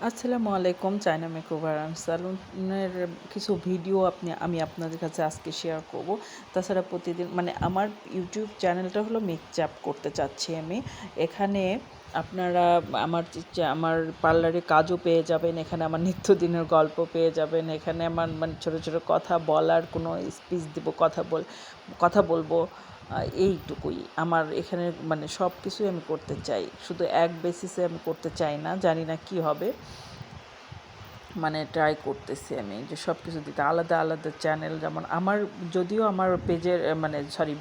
আসসালামু আলাইকুম। China makeover and সালুনের কিছু ভিডিও আমি আপনাদের কাছে আজকে শেয়ার করব। তাছাড়া প্রতিদিন আমার ইউটিউব চ্যানেলটা হলো মেকআপ করতে চাচ্ছি আমি। এখানে আপনারা আমার পার্লারে কাজও পেয়ে যাবেন, এখানে আমার নিত্যদিনের গল্প পেয়ে যাবেন, এখানে আমার ছোটো ছোটো কথা বলার কোনো স্পিচ দিব, কথা বলবো। এইটুকুই আমার এখানে, সব কিছুই আমি করতে চাই, শুধু এক বেসিসে আমি করতে চাই না। জানি না কি হবে, ট্রাই করতেছি আমি যে সব কিছু দিতে। আলাদা আলাদা চ্যানেল, যেমন যদিও আমার পেজের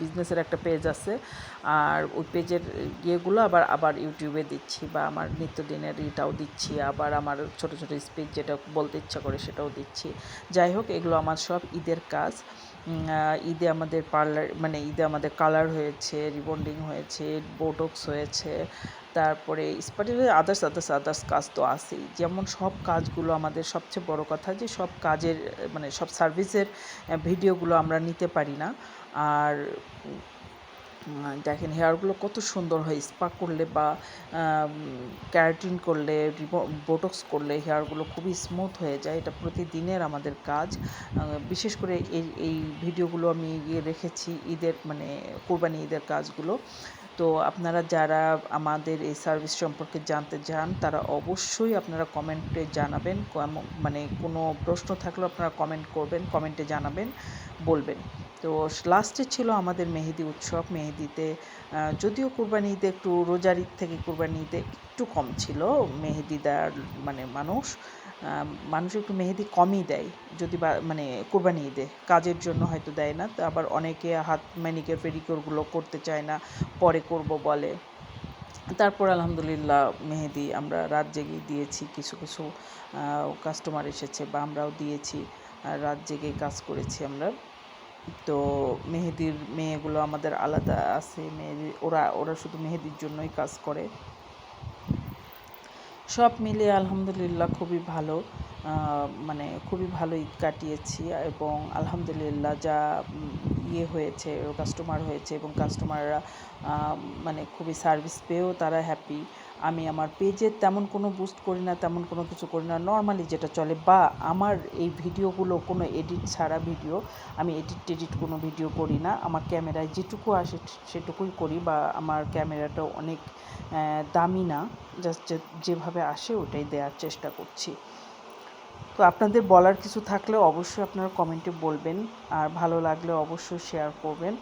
বিজনেসের একটা পেজ আছে, আর ওই পেজের ইয়েগুলো আবার আবার ইউটিউবে দিচ্ছি, বা আমার নিত্যদিনের এটাও দিচ্ছি, আবার আমার ছোট ছোট স্পিচ যেটা বলতে ইচ্ছা করে সেটাও দিচ্ছি। যাই হোক, এগুলো আমার সব ঈদের কাজ। ঈদে আমাদের ঈদে আমাদের কালার হয়েছে, রিবন্ডিং হয়েছে, বোটক্স হয়েছে, তারপরে স্পাটি আদার্স আদার্স আদার্স কাজ তো আছেই। যেমন সব কাজগুলো, আমাদের সবচেয়ে বড় কথা যে সব কাজের সব সার্ভিসের ভিডিওগুলো আমরা নিতে পারি না। আর দেখেন হেয়ারগুলো কত সুন্দর হয় স্পা করলে, বা ক্যারাটিন করলে, বোটক্স করলে হেয়ারগুলো খুবই স্মুথ হয়ে যায়। এটা প্রতিদিনের আমাদের কাজ। বিশেষ করে এই ভিডিওগুলো আমি রেখেছি ঈদের, কোরবানি ঈদের কাজগুলো। তো আপনারা যারা আমাদের এই সার্ভিস সম্পর্কে জানতে চান, তারা অবশ্যই আপনারা কমেন্টে জানাবেন। কোনো প্রশ্ন থাকলেও আপনারা কমেন্ট করবেন, কমেন্টে জানাবেন, বলবেন। তো লাস্টে ছিল আমাদের মেহেদি উৎসব। মেহেদিতে যদিও কোরবানি ঈদে একটু, রোজার ঈদ থেকে কোরবানি ঈদে একটু কম ছিল মেহেদি দেওয়ার, মানুষ একটু মেহেদি কমই দেয়, যদি বা কোরবানি ঈদে কাজের জন্য হয়তো দেয় না। তো আবার অনেকে হাত ম্যানিকিওর পেডিকিওরগুলো করতে চায় না, পরে করব বলে। তারপর আলহামদুলিল্লাহ মেহেদি আমরা রাত জেগেই দিয়েছি। কিছু কিছু কাস্টমার এসেছে, বা আমরাও দিয়েছি, রাত জেগেই কাজ করেছি আমরা। তো মেহেদির মেয়েগুলো আমাদের আলাদা আছে, ওরা ওরা শুধু মেহেদির জন্যই কাজ করে। সব মিলিয়ে আলহামদুলিল্লাহ খুবই ভালো, খুবই ভালো ঈদ কাটিয়েছি। এবং আলহামদুলিল্লাহ যা হয়েছে, কাস্টমার হয়েছে, এবং কাস্টমাররা খুবই সার্ভিস পেয়েও তারা হ্যাপি। আমি আমার পেজে তেমন কোনো বুস্ট করি না, তেমন কোনো কিছু করি না, নর্মালি যেটা চলে। বা আমার এই ভিডিওগুলো কোনো এডিট ছাড়া ভিডিও, আমি এডিট কোনো ভিডিও করি না। আমার ক্যামেরায় যেটুকু আসে সেটুকুই করি, বা আমার ক্যামেরাটাও অনেক দামি না, জাস্ট যেভাবে আসে ওটাই দেওয়ার চেষ্টা করছি। তো আপনাদের বলার কিছু থাকলে অবশ্যই আপনারা কমেন্টে বলবেন, আর ভালো লাগলে অবশ্যই শেয়ার করবেন।